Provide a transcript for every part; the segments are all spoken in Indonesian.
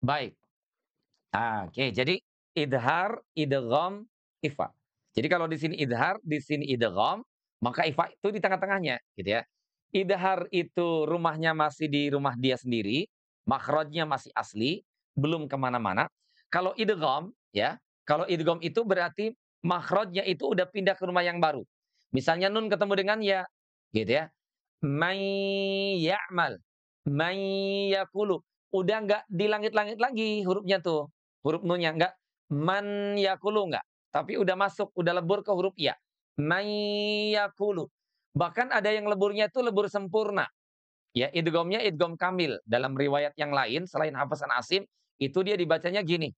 Baik. Oke. Jadi idhar, idgham, ikhfa. Jadi kalau di sini idhar, di sini idgham, maka ikhfa itu di tengah-tengahnya, gitu ya. Idhar itu rumahnya masih di rumah dia sendiri, makhrajnya masih asli, belum kemana mana. Kalau idgham, ya, kalau idgham itu berarti makhrajnya itu udah pindah ke rumah yang baru. Misalnya nun ketemu dengan ya, gitu ya. "Man ya'mal", "man yaqulu", udah nggak di langit-langit lagi hurufnya tuh, huruf nunnya, nggak "man yaqulu", nggak, tapi udah masuk, udah lebur ke huruf ya. "Man yaqulu". Bahkan ada yang leburnya itu lebur sempurna, ya, idghamnya idgham kamil. Dalam riwayat yang lain selain Hafs an Asim, itu dia dibacanya gini,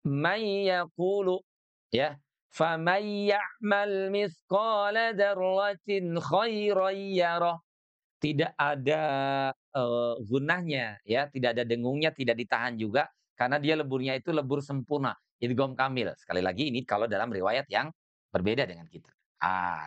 "Man yaqulu", ya, "faman ya'mal mithqala dzarratin khairan yarah". Tidak ada, gunnahnya ya, tidak ada dengungnya, tidak ditahan juga, karena dia leburnya itu lebur sempurna, idgham kamil. Sekali lagi ini kalau dalam riwayat yang berbeda dengan kita.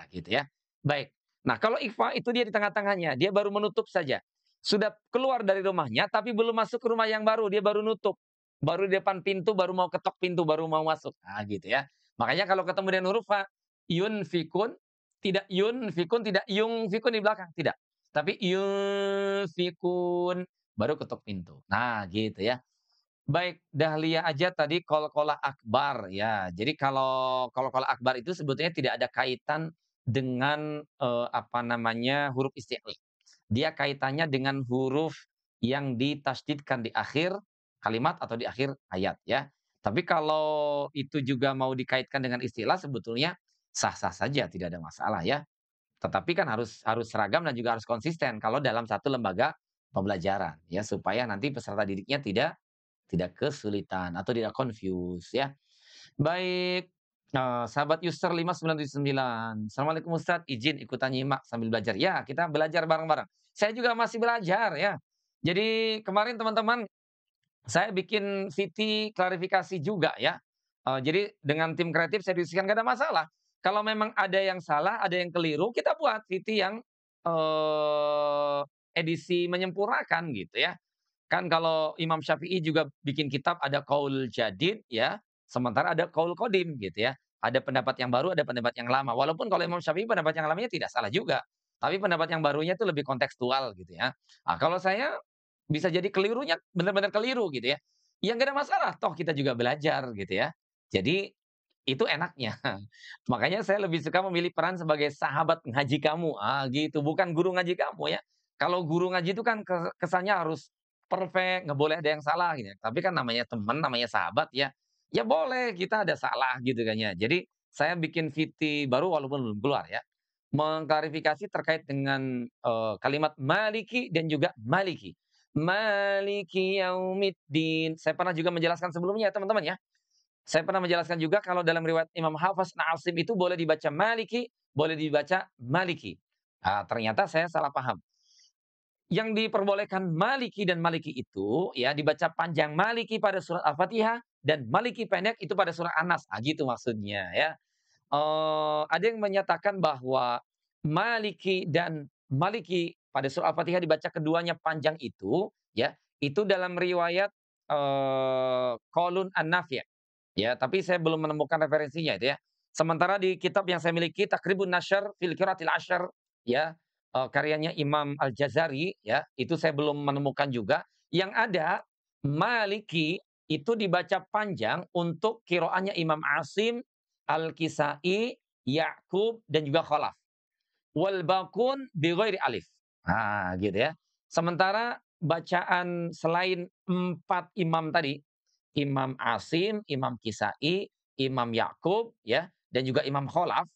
Gitu ya. Baik. Nah, kalau ikhfa itu dia di tengah-tengahnya, dia baru menutup saja. Sudah keluar dari rumahnya, tapi belum masuk ke rumah yang baru, dia baru nutup. Baru di depan pintu, baru mau ketok pintu, baru mau masuk. Gitu ya. Makanya kalau ketemu dengan huruf fa, yunfikun, tidak yunfikun, tidak yungfikun di belakang, tidak. Tapi yunfikun, baru ketuk pintu. Nah, gitu ya. Baik, Dahlia aja tadi qalqalah akbar ya. Jadi kalau qalqalah akbar itu sebetulnya tidak ada kaitan dengan, apa namanya, huruf isti'la. Dia kaitannya dengan huruf yang ditasydidkan di akhir kalimat atau di akhir ayat ya. Tapi kalau itu juga mau dikaitkan dengan istilah sebetulnya sah-sah saja, tidak ada masalah ya. Tetapi kan harus harus seragam dan juga harus konsisten kalau dalam satu lembaga pembelajaran ya, supaya nanti peserta didiknya tidak kesulitan atau tidak confuse ya. Baik, sahabat user 5979. "Assalamualaikum Ustaz, izin ikutan nyimak sambil belajar." Ya, kita belajar bareng-bareng. Saya juga masih belajar ya. Jadi kemarin teman-teman saya bikin VT klarifikasi juga ya. Jadi dengan tim kreatif saya diskusikan nggak ada masalah. Kalau memang ada yang salah, ada yang keliru, kita buat VT yang, eee, edisi menyempurnakan gitu ya. Kan kalau Imam Syafi'i juga bikin kitab ada qaul jadid ya, sementara ada qaul qadim gitu ya. Ada pendapat yang baru, ada pendapat yang lama. Walaupun kalau Imam Syafi'i pendapat yang lamanya tidak salah juga, tapi pendapat yang barunya itu lebih kontekstual gitu ya. Kalau saya bisa jadi kelirunya benar-benar keliru gitu ya. Ya nggak ada masalah, toh kita juga belajar gitu ya. Jadi itu enaknya. Makanya saya lebih suka memilih peran sebagai sahabat ngaji kamu, gitu, bukan guru ngaji kamu ya. Kalau guru ngaji itu kan kesannya harus perfect, nggak boleh ada yang salah gitu ya. Tapi kan namanya teman, namanya sahabat ya, ya boleh kita ada salah gitu kan ya. Jadi saya bikin VT baru walaupun belum keluar ya, mengklarifikasi terkait dengan, kalimat maliki dan juga maliki. Maliki yaumiddin. Saya pernah juga menjelaskan sebelumnya ya teman-teman ya. Saya pernah menjelaskan juga kalau dalam riwayat Imam Hafs an Asim itu boleh dibaca maliki, boleh dibaca maliki. Ternyata saya salah paham. Yang diperbolehkan maliki dan maliki itu ya dibaca panjang maliki pada surat Al-Fatihah dan maliki pendek itu pada surat An-Nas. Gitu maksudnya ya. Ada yang menyatakan bahwa maliki dan maliki pada surat Al-Fatihah dibaca keduanya panjang itu ya, itu dalam riwayat, qaulun an-Nafi'. Ya, tapi saya belum menemukan referensinya itu ya. Sementara di kitab yang saya miliki Takribun Nasyr fil Qiraatil Ashr ya, karyanya Imam Al-Jazari ya, itu saya belum menemukan juga. Yang ada Maliki itu dibaca panjang untuk qiraahnya Imam Asim, Al-Kisai, Ya'qub dan juga Khalaf. Wal baqun bi ghairi alif. Gitu ya. Sementara bacaan selain 4 imam tadi, Imam Asim, Imam Kisai, Imam Ya'qub ya, dan juga Imam Khalaf,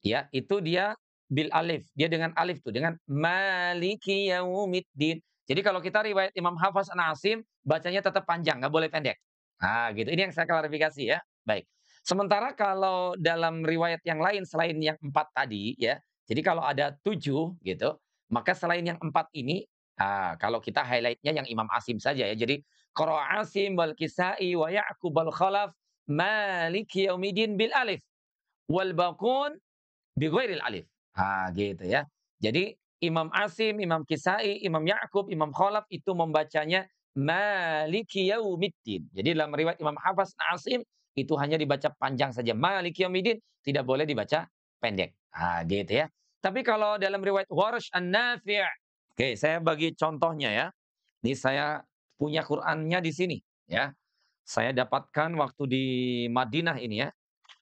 ya, itu dia bil alif. Dia dengan alif tuh, dengan maliki yaumiddin. Jadi kalau kita riwayat Imam Hafs an Asim, bacanya tetap panjang, nggak boleh pendek. Gitu. Ini yang saya klarifikasi ya. Baik. Sementara kalau dalam riwayat yang lain selain yang 4 tadi ya, jadi kalau ada 7 gitu, maka selain yang 4 ini, kalau kita highlight-nya yang Imam Asim saja ya. Jadi qara'a Asim wal Kisai wa Ya'qub wal Khalaf maliki yaumiddin bil alif wal baqun bighairil alif. Gitu ya. Jadi Imam Asim, Imam Kisai, Imam Ya'qub, Imam Khalaf itu membacanya Maliki yaumiddin. Jadi dalam riwayat Imam Hafs Asim itu hanya dibaca panjang saja. Maliki yaumiddin tidak boleh dibaca pendek. Ah, gitu ya. Tapi kalau dalam riwayat Warsh An-Nafi', oke, saya bagi contohnya ya. Ini saya punya Qur'annya di sini ya. Saya dapatkan waktu di Madinah ini ya.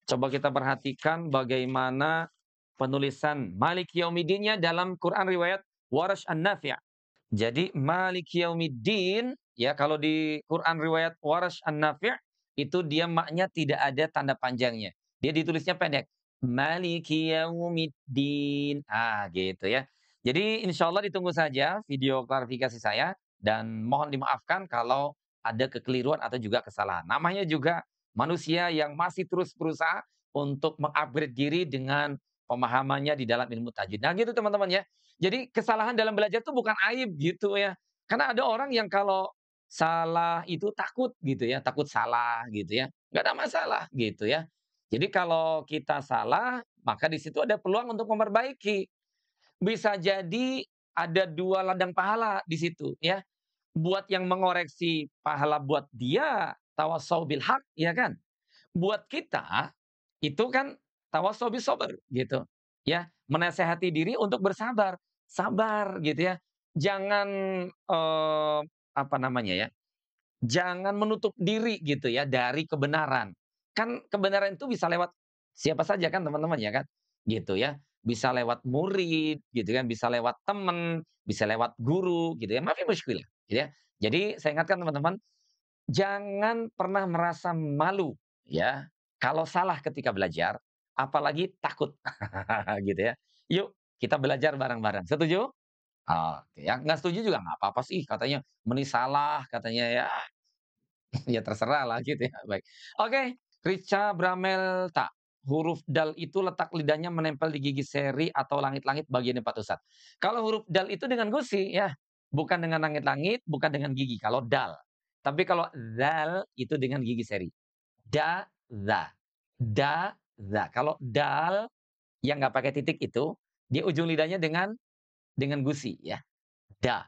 Coba kita perhatikan bagaimana penulisan Maliki Yaumiddin-nya dalam Quran riwayat Warsh An-Nafi'. Jadi Maliki Yaumiddin ya kalau di Quran riwayat Warsh An-Nafi' itu dia maknya tidak ada tanda panjangnya. Dia ditulisnya pendek. Maliki Yaumiddin. Ah, gitu ya. Jadi insya Allah ditunggu saja video klarifikasi saya dan mohon dimaafkan kalau ada kekeliruan atau juga kesalahan. Namanya juga manusia yang masih terus berusaha untuk mengupgrade diri dengan pemahamannya di dalam ilmu tajwid. Nah, gitu teman-teman ya. Jadi kesalahan dalam belajar itu bukan aib gitu ya. Karena ada orang yang kalau salah itu takut gitu ya, takut salah gitu ya. Nggak ada masalah gitu ya. Jadi kalau kita salah, maka di situ ada peluang untuk memperbaiki. Bisa jadi ada 2 ladang pahala di situ ya. Buat yang mengoreksi, pahala buat dia, tawasau bil haq, ya kan? Buat kita, itu kan tawasau bis sabr gitu, ya. Menasehati diri untuk bersabar, sabar gitu ya. Jangan, apa namanya ya, jangan menutup diri gitu ya dari kebenaran. Kan kebenaran itu bisa lewat siapa saja kan teman-teman ya kan, gitu ya. Bisa lewat murid gitu kan, bisa lewat teman, bisa lewat guru gitu ya, ma fi musykilah gitu ya. Jadi saya ingatkan teman-teman, jangan pernah merasa malu ya, kalau salah ketika belajar, apalagi takut gitu ya. Yuk kita belajar bareng-bareng, setuju? Oke, yang nggak setuju juga nggak apa-apa sih, katanya meni salah, katanya ya ya terserah lah gitu ya, baik. Oke, Richa Bramelta, huruf dal itu letak lidahnya menempel di gigi seri atau langit-langit bagian empat pusat. Kalau huruf dal itu dengan gusi ya, bukan dengan langit-langit, bukan dengan gigi, kalau dal. Tapi kalau zal itu dengan gigi seri. Da, za. Da, za. Kalau dal yang nggak pakai titik itu, dia ujung lidahnya dengan gusi ya, da.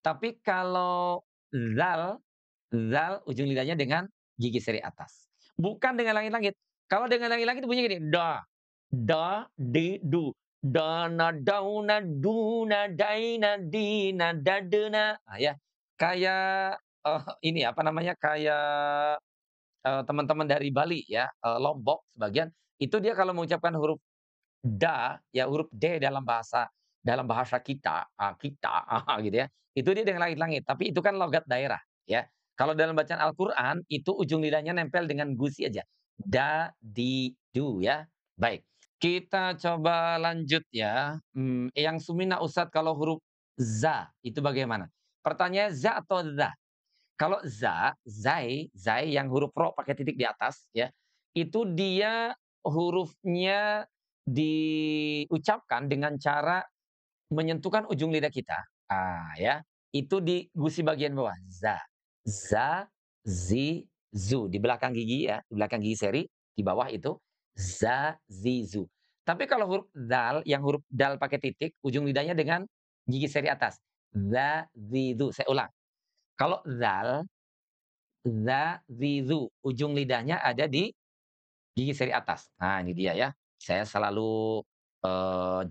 Tapi kalau zal zal ujung lidahnya dengan gigi seri atas. Bukan dengan langit-langit. Kalau dengan langit-langit bunyinya gini, da, da, di, du. Dana, dauna, duna, daina, dina, dadena. Nah, ya. Kayak ini apa namanya? Kayak teman-teman dari Bali ya, Lombok sebagian, itu dia kalau mengucapkan huruf da, ya huruf D dalam bahasa kita, kita, gitu ya, itu dia dengan langit-langit, tapi itu kan logat daerah, ya. Kalau dalam bacaan Al-Qur'an, itu ujung lidahnya nempel dengan gusi aja. Da, di, du, ya. Baik, kita coba lanjut ya, yang Sumina Ustadz kalau huruf za, itu bagaimana? Pertanyaannya za atau za? Kalau za, zai yang huruf ro pakai titik di atas ya, itu dia hurufnya diucapkan dengan cara menyentuhkan ujung lidah kita. Ya, itu di gusi bagian bawah, za. Za, zi, zu. Di belakang gigi ya, di belakang gigi seri, di bawah itu za, zi, zu. Tapi kalau huruf dal, yang huruf dal pakai titik, ujung lidahnya dengan gigi seri atas. Za, zi, zu. Saya ulang. Kalau zal, za, zi, zu. Ujung lidahnya ada di gigi seri atas. Nah, ini dia ya. Saya selalu,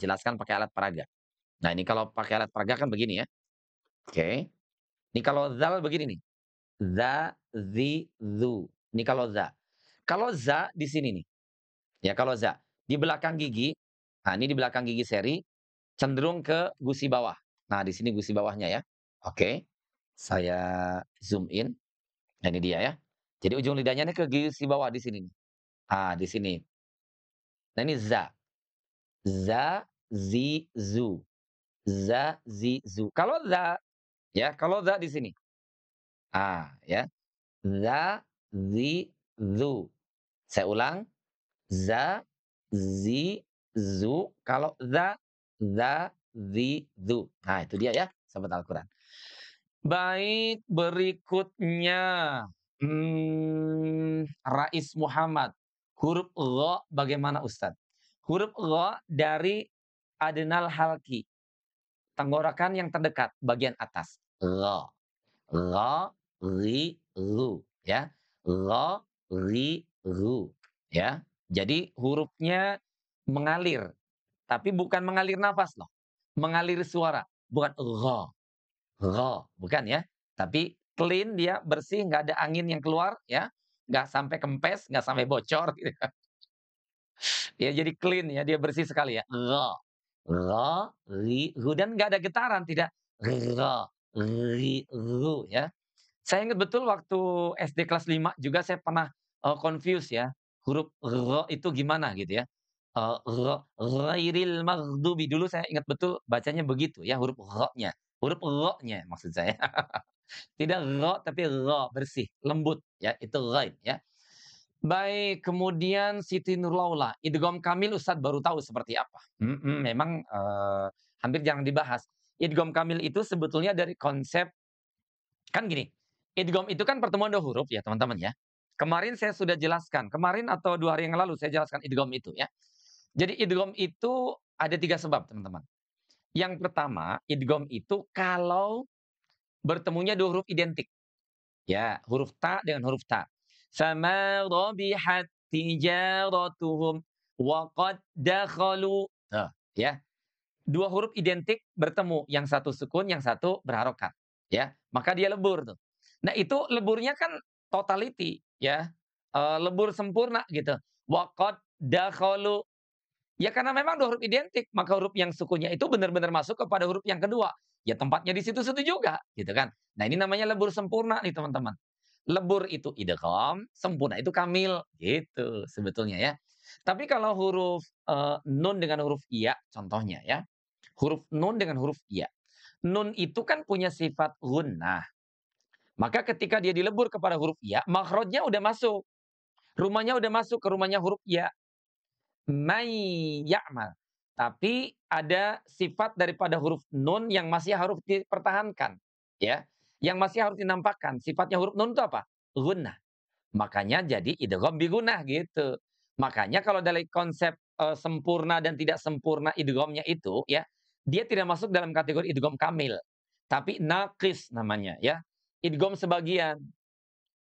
jelaskan pakai alat peraga. Nah, ini kalau pakai alat peraga kan begini ya. Oke. Ini kalau zal begini nih. Za, zi, zu. Ini kalau za. Kalau za di sini nih. Ya, kalau za. Di belakang gigi, nah ini di belakang gigi seri, cenderung ke gusi bawah. Nah, di sini gusi bawahnya ya. Oke. Saya zoom in. Nah, ini dia ya. Jadi ujung lidahnya ini ke gigi bawah di sini nih. Di sini. Nah, ini za. Za, zi, zu. Za, zi, zu. Kalau za, ya, kalau za di sini. Ya. Za, zi, zu. Saya ulang. Za, zi, zu. Kalau za, zi, zu. Nah, itu dia ya, sahabat Al-Quran. Baik, berikutnya. Rais Muhammad. Huruf gha bagaimana Ustadz? Huruf gha dari adnal halki, tenggorokan yang terdekat bagian atas. Gha. Ra, ri, ru, ya. Ra, ri, ru, ya. Jadi hurufnya mengalir, tapi bukan mengalir nafas loh, mengalir suara, bukan ra, ra, bukan ya. Tapi clean dia, bersih, nggak ada angin yang keluar ya, nggak sampai kempes, nggak sampai bocor gitu. Ya jadi clean ya, dia bersih sekali ya. Ra, ri, ru dan nggak ada getaran, tidak ra, ri, ru ya. Saya ingat betul waktu SD kelas 5 juga saya pernah, confuse ya, huruf ra itu gimana gitu ya. Ghairil maghdubi dulu saya ingat betul bacanya begitu ya, huruf ra-nya maksud saya. Tidak ra tapi ra, bersih, lembut ya, itu ghain ya. Baik, kemudian Siti Nurlaula, idgham kamil Ustadz baru tahu seperti apa. Memang, hampir jarang dibahas. Idgham kamil itu sebetulnya dari konsep kan gini, idgham itu kan pertemuan 2 huruf ya teman-teman ya. Kemarin saya sudah jelaskan, kemarin atau 2 hari yang lalu saya jelaskan idgham itu ya. Jadi idgham itu ada 3 sebab teman-teman. Yang pertama, idgham itu kalau bertemunya 2 huruf identik. Ya, huruf ta dengan huruf ta. Sama rabihat tijaratuhum wa qad dakhalu. Nah, ya. 2 huruf identik bertemu, yang satu sukun, yang satu berharokat, ya. Maka dia lebur tuh. Nah, itu leburnya kan totality, ya, lebur sempurna gitu. Wa qad dakhalu. Ya karena memang 2 huruf identik, maka huruf yang sukunnya itu benar-benar masuk kepada huruf yang kedua. Ya tempatnya di situ-situ juga, gitu kan. Nah, ini namanya lebur sempurna nih teman-teman. Lebur itu idgham, sempurna itu kamil, gitu sebetulnya ya. Tapi kalau huruf, nun dengan huruf iya contohnya ya, huruf nun dengan huruf iya. Nun itu kan punya sifat gunnah, maka ketika dia dilebur kepada huruf iya, makhrajnya udah masuk, rumahnya udah masuk ke rumahnya huruf iya. May ya'mal. Tapi ada sifat daripada huruf nun yang masih harus dipertahankan, ya. Yang masih harus dinampakkan. Sifatnya huruf nun itu apa? Gunnah. Makanya jadi idgham bi gunnah gitu. Makanya kalau dari konsep, sempurna dan tidak sempurna idghamnya itu ya, dia tidak masuk dalam kategori idgham kamil, tapi naqis namanya ya. Idgham sebagian,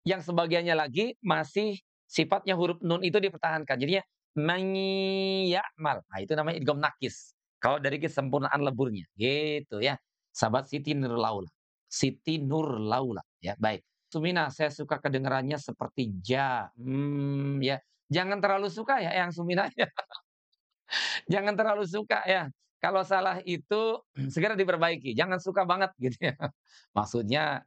yang sebagiannya lagi masih sifatnya huruf nun itu dipertahankan. Jadinya man ya'mal. Nah, itu namanya idgham nakis. Kalau dari kesempurnaan leburnya, gitu ya. Sahabat Siti Nurlaula. Siti Nurlaula, ya, baik. Sumina, saya suka kedengarannya seperti ja. Ya. Jangan terlalu suka ya yang Sumina ya. Jangan terlalu suka ya. Kalau salah itu segera diperbaiki, jangan suka banget gitu ya. Maksudnya,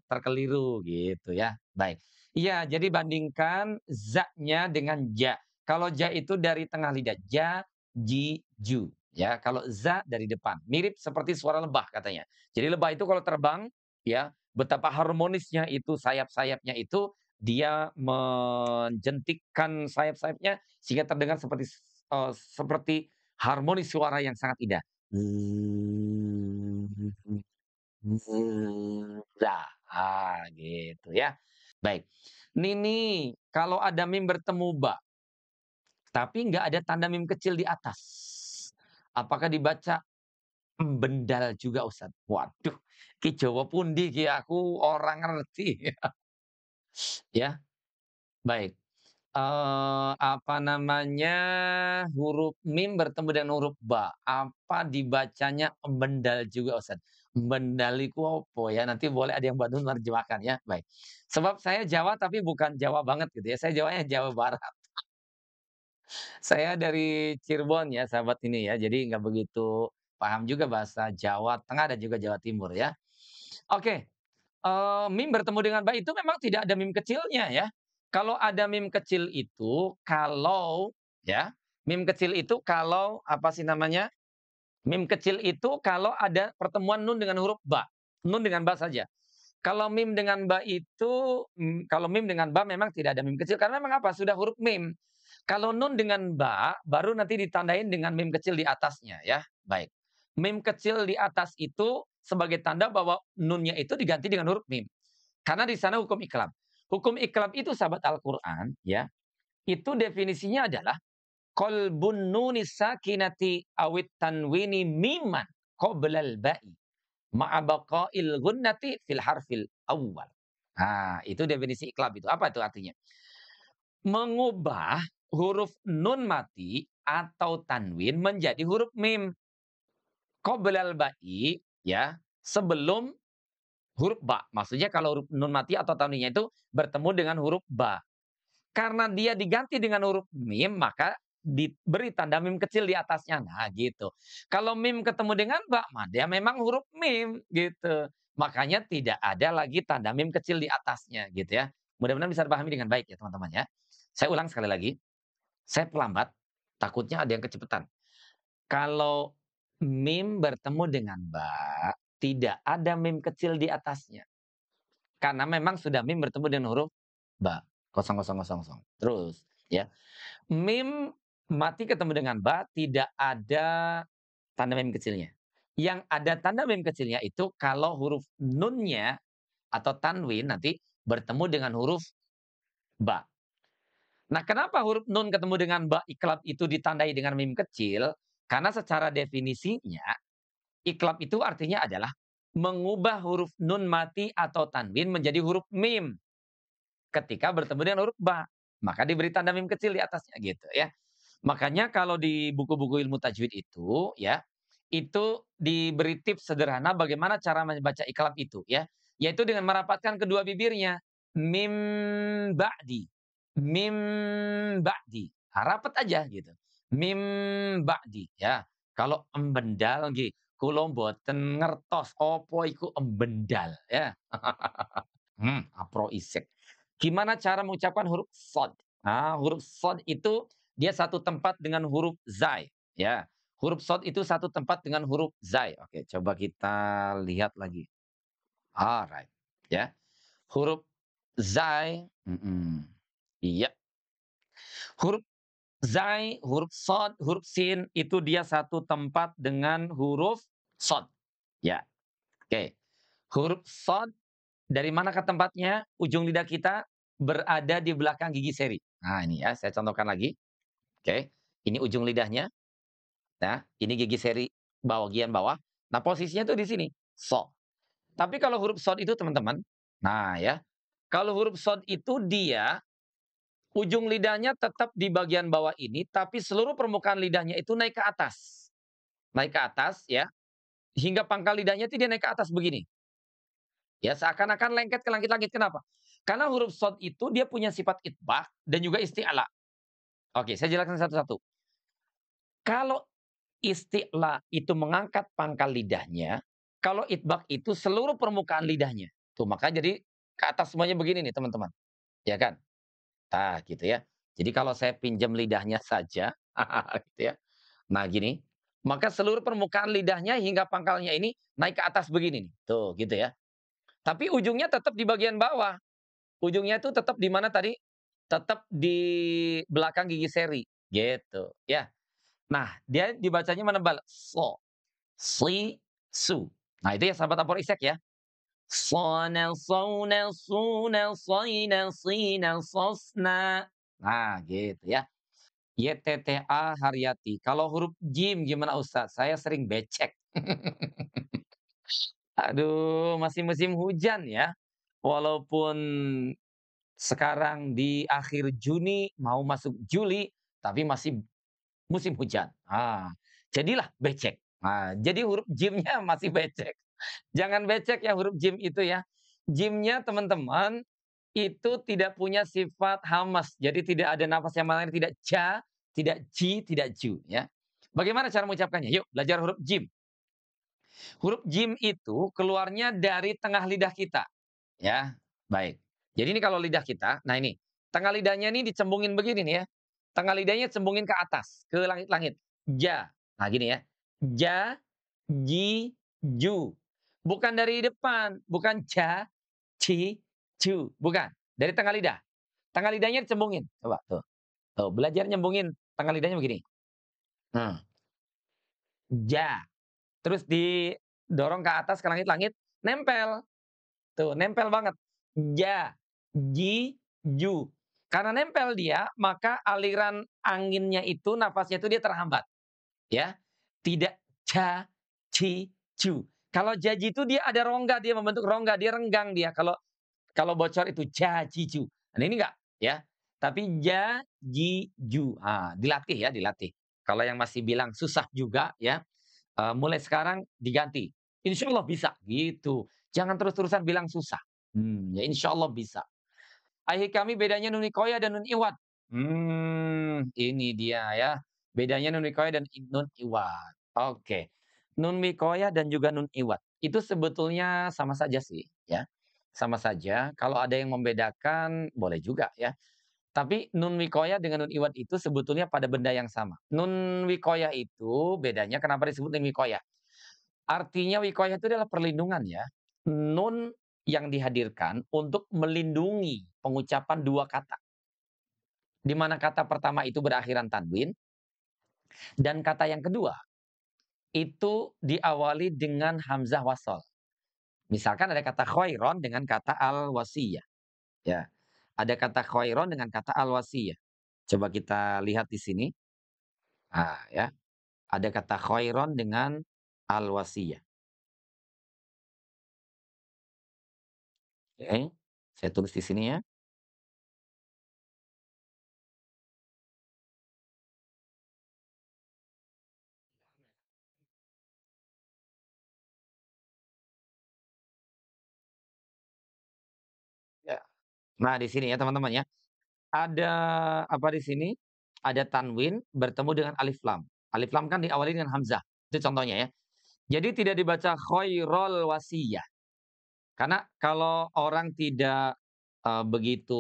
terkeliru gitu ya. Baik. Iya, jadi bandingkan za-nya dengan ja. Kalau ja itu dari tengah lidah, ja, ji, ju, ya. Kalau za dari depan, mirip seperti suara lebah katanya. Jadi lebah itu kalau terbang, ya, betapa harmonisnya itu sayap-sayapnya itu, dia menjentikkan sayap-sayapnya sehingga terdengar seperti harmonis suara yang sangat indah. Gitu ya. Baik. Nini, kalau ada mim bertemu ba, tapi nggak ada tanda mim kecil di atas, apakah dibaca bendal juga Ustaz? Waduh, ki Jawa pundi ki aku orang ngerti. Ya, baik. Apa namanya, huruf mim bertemu dengan huruf ba, apa dibacanya bendal juga Ustaz? Bendal iku opo ya? Nanti boleh ada yang bantu menerjemahkan ya, baik. Sebab saya Jawa tapi bukan Jawa banget gitu ya, saya Jawanya Jawa Barat. Saya dari Cirebon ya sahabat ini ya, jadi nggak begitu paham juga bahasa Jawa Tengah dan juga Jawa Timur ya. Oke, mim bertemu dengan ba itu memang tidak ada mim kecilnya ya. Kalau ada mim kecil itu kalau ya, mim kecil itu kalau apa sih namanya, mim kecil itu kalau ada pertemuan nun dengan huruf ba, nun dengan ba saja. Kalau mim dengan ba itu, kalau mim dengan ba memang tidak ada mim kecil karena memang apa, sudah huruf mim. Kalau nun dengan ba, baru nanti ditandain dengan mim kecil di atasnya ya, baik. Mim kecil di atas itu sebagai tanda bahwa nunnya itu diganti dengan huruf mim. Karena di sana hukum iklab. Hukum iklab itu sahabat Al-Qur'an ya, itu definisinya adalah qalbun nunis sakinati awit tanwini miman qoblal ba'i ma'a baqa'il gunnati fil harfil awwal. Nah, itu definisi iklab itu. Apa itu artinya? Mengubah huruf nun mati atau tanwin menjadi huruf mim. Qoblal ba'i, ya, sebelum huruf ba. Maksudnya kalau huruf nun mati atau tanwinnya itu bertemu dengan huruf ba. Karena dia diganti dengan huruf mim, maka diberi tanda mim kecil di atasnya. Nah, gitu. Kalau mim ketemu dengan ba, mah dia memang huruf mim, gitu. Makanya tidak ada lagi tanda mim kecil di atasnya, gitu ya. Mudah-mudahan bisa dipahami dengan baik ya, teman-teman ya. Saya ulang sekali lagi, saya pelambat, takutnya ada yang kecepatan. Kalau mim bertemu dengan ba, tidak ada mim kecil di atasnya. Karena memang sudah mim bertemu dengan huruf ba, kosong kosong kosong kosong. Terus, ya. Mim mati ketemu dengan ba, tidak ada tanda mim kecilnya. Yang ada tanda mim kecilnya itu kalau huruf nunnya atau tanwin nanti bertemu dengan huruf ba. Nah, kenapa huruf nun ketemu dengan ba iklab itu ditandai dengan mim kecil? Karena secara definisinya, iklab itu artinya adalah mengubah huruf nun mati atau tanwin menjadi huruf mim ketika bertemu dengan huruf ba. Maka diberi tanda mim kecil di atasnya gitu ya. Makanya kalau di buku-buku ilmu tajwid itu ya, itu diberi tips sederhana bagaimana cara membaca iklab itu ya, yaitu dengan merapatkan kedua bibirnya. Mim ba'di, mim ba'di. Rapat aja gitu. Mim ba'di ya. Kalau embendal nggih, kula mboten ngertos apa iku embendal ya. Apro isek. Gimana cara mengucapkan huruf shad? Nah, huruf shad itu dia satu tempat dengan huruf zai, ya. Huruf shad itu satu tempat dengan huruf zai. Oke, coba kita lihat lagi. Alright, ya. Huruf zai, iya. Huruf zai, huruf shad, huruf sin itu dia satu tempat dengan huruf shad. Ya, oke. Huruf shad dari manakah tempatnya? Ujung lidah kita berada di belakang gigi seri. Nah, ini ya, saya contohkan lagi. Oke, ini ujung lidahnya. Nah, ini gigi seri bagian bawah. Nah, posisinya tuh di sini, so. Tapi kalau huruf shad itu teman-teman, nah ya, kalau huruf shad itu dia ujung lidahnya tetap di bagian bawah ini, tapi seluruh permukaan lidahnya itu naik ke atas. Naik ke atas ya, hingga pangkal lidahnya itu dia naik ke atas begini. Ya, seakan-akan lengket ke langit-langit. Kenapa? Karena huruf shad itu dia punya sifat itbaq dan juga isti'la. Oke, saya jelaskan satu-satu. Kalau isti'la itu mengangkat pangkal lidahnya, kalau itbaq itu seluruh permukaan lidahnya. Tuh, maka jadi ke atas semuanya begini nih, teman-teman. Ya kan? Nah, gitu ya. Jadi kalau saya pinjam lidahnya saja, gitu ya. Nah, gini, maka seluruh permukaan lidahnya hingga pangkalnya ini naik ke atas begini nih. Tuh, gitu ya. Tapi ujungnya tetap di bagian bawah. Ujungnya itu tetap di mana tadi? Tetap di belakang gigi seri, gitu, ya. Nah, dia dibacanya menebal, so, si, su. Nah, itu ya sahabat Ampor Isek ya. Sonel, sonel, sunel, soinel, sinel, sosna. Nah, gitu ya. YTTA Haryati. Kalau huruf jim gimana Ustaz? Saya sering becek. Aduh, masih musim hujan ya. Walaupun sekarang di akhir Juni mau masuk Juli, tapi masih musim hujan. Jadilah becek. Jadi huruf jimnya masih becek. Jangan becek ya huruf jim itu ya. Jimnya teman-teman itu tidak punya sifat hamas. Jadi tidak ada nafas yang mengalir, tidak ja, tidak ji, tidak ju ya. Bagaimana cara mengucapkannya? Yuk belajar huruf jim. Huruf jim itu keluarnya dari tengah lidah kita. Ya, baik. Jadi ini kalau lidah kita, nah ini, tengah lidahnya ini dicembungin begini nih ya. Tengah lidahnya cembungin ke atas, ke langit-langit. Ja. Nah gini ya. Ja, ji, ju. Bukan dari depan, bukan ja, ci, ju. Bukan. Dari tengah lidah. Tengah lidahnya dicembungin. Coba tuh. Tuh, belajar nyembungin tengah lidahnya begini. Nah, ja. Terus didorong ke atas ke langit-langit, nempel. Tuh, nempel banget. Ja, ji, ju. Karena nempel dia, maka aliran anginnya itu, nafasnya itu dia terhambat. Ya. Tidak ja, ci, ju. Kalau jaji itu dia ada rongga, dia membentuk rongga, dia renggang dia. Kalau kalau bocor itu jajiju. Nah ini enggak, ya. Tapi jajiju. Dilatih ya, dilatih. Kalau yang masih bilang susah juga ya, mulai sekarang diganti. Insya Allah bisa, gitu. Jangan terus-terusan bilang susah. Ya insya Allah bisa. Ayah kami bedanya nun wikoya dan nun iwad. Ini dia ya. Bedanya nun wikoya dan nun iwad. Oke. Nun wikoya dan juga nun iwad. Itu sebetulnya sama saja sih, ya. Sama saja. Kalau ada yang membedakan, boleh juga ya. Tapi nun wikoya dengan nun iwad itu sebetulnya pada benda yang sama. Nun wikoya itu bedanya kenapa disebut nun wikoya? Artinya wikoya itu adalah perlindungan ya. Nun yang dihadirkan untuk melindungi pengucapan 2 kata. Di mana kata pertama itu berakhiran tanwin dan kata yang kedua itu diawali dengan hamzah wasol. Misalkan ada kata khairon dengan kata al-wasiyah, ya. Ada kata khairon dengan kata al-wasiyah. Coba kita lihat di sini. Ya. Ada kata khairon dengan al-wasiyah. Oke, saya tulis di sini ya. Ya. Nah, di sini ya teman-teman ya. Ada apa di sini? Ada tanwin bertemu dengan alif lam. Alif lam kan diawali dengan hamzah. Itu contohnya ya. Jadi tidak dibaca khairul wasiyah. Karena kalau orang tidak begitu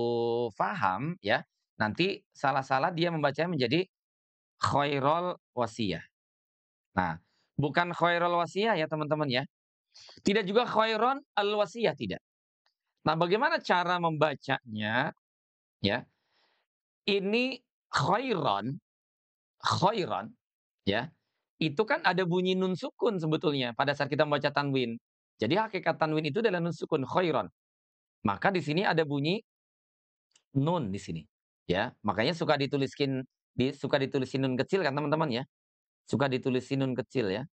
paham ya, nanti salah-salah dia membacanya menjadi khairul wasiyah. Nah, bukan khairul wasiyah ya teman-teman ya. Tidak juga khairon al wasiyah tidak. Nah, bagaimana cara membacanya ya? Ini khairon, khairon ya. Itu kan ada bunyi nun sukun sebetulnya pada saat kita membaca tanwin. Jadi hakikat tanwin itu adalah nun sukun khairon. Maka di sini ada bunyi nun di sini. Ya, makanya suka ditulisin nun kecil kan teman-teman ya. Suka ditulisin nun kecil ya.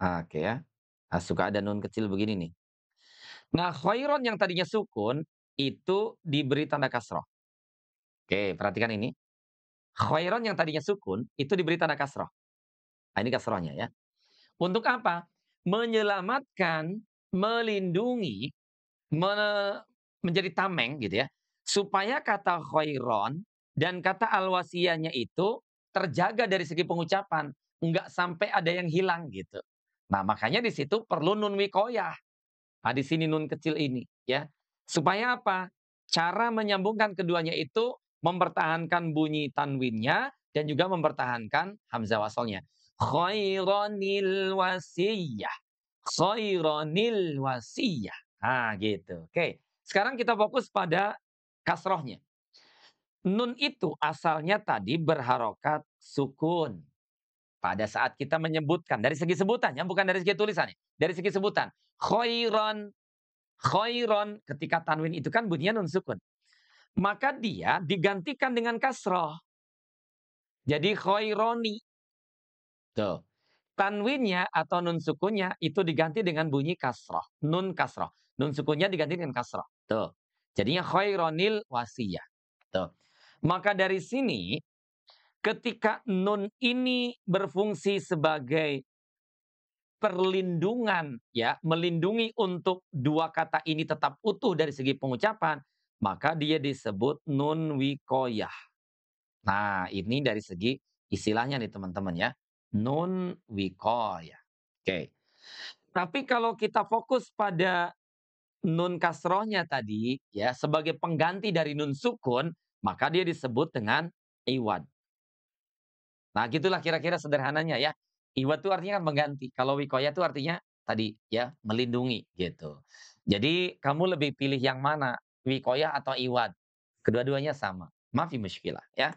Oke ya. Suka ada nun kecil begini nih. Nah, khairon yang tadinya sukun itu diberi tanda kasroh. Oke, perhatikan ini. Khairon yang tadinya sukun itu diberi tanda kasroh. Nah, ini kasrohnya ya. Untuk apa? Menyelamatkan, melindungi, menjadi tameng gitu ya. Supaya kata khairon dan kata alwasiyahnya itu terjaga dari segi pengucapan, enggak sampai ada yang hilang gitu. Nah, makanya di situ perlu nun wikoyah. Di sini nun kecil ini ya. Supaya apa? Cara menyambungkan keduanya itu mempertahankan bunyi tanwinnya dan juga mempertahankan hamzah wasalnya. Khaironil wasiyah. Khaironil wasiyah. Gitu. Oke. Sekarang kita fokus pada kasrohnya. Nun itu asalnya tadi berharokat sukun. Pada saat kita menyebutkan, dari segi sebutannya, bukan dari segi tulisannya. Dari segi sebutan. Khairon, khairon, ketika tanwin itu kan bunyinya nun sukun. Maka dia digantikan dengan kasroh. Jadi khaironi. Tuh. Tanwinnya atau nun sukunnya itu diganti dengan bunyi kasroh. Nun kasroh. Nun sukunnya diganti dengan kasroh. Tuh. Jadinya khaironil wasiyah. Tuh. Maka dari sini, ketika nun ini berfungsi sebagai perlindungan, ya, melindungi untuk 2 kata ini tetap utuh dari segi pengucapan, maka dia disebut nun wikoyah. Nah, ini dari segi istilahnya nih teman-teman ya. Nun wikoyah. Oke. Tapi kalau kita fokus pada nun kasrohnya tadi, ya, sebagai pengganti dari nun sukun, maka dia disebut dengan iwad. Nah, gitulah kira-kira sederhananya ya. Iwad itu artinya kan mengganti. Kalau wikoya itu artinya tadi ya, melindungi gitu. Jadi kamu lebih pilih yang mana? Wikoya atau iwad? Kedua-duanya sama. Mafi musykilah ya.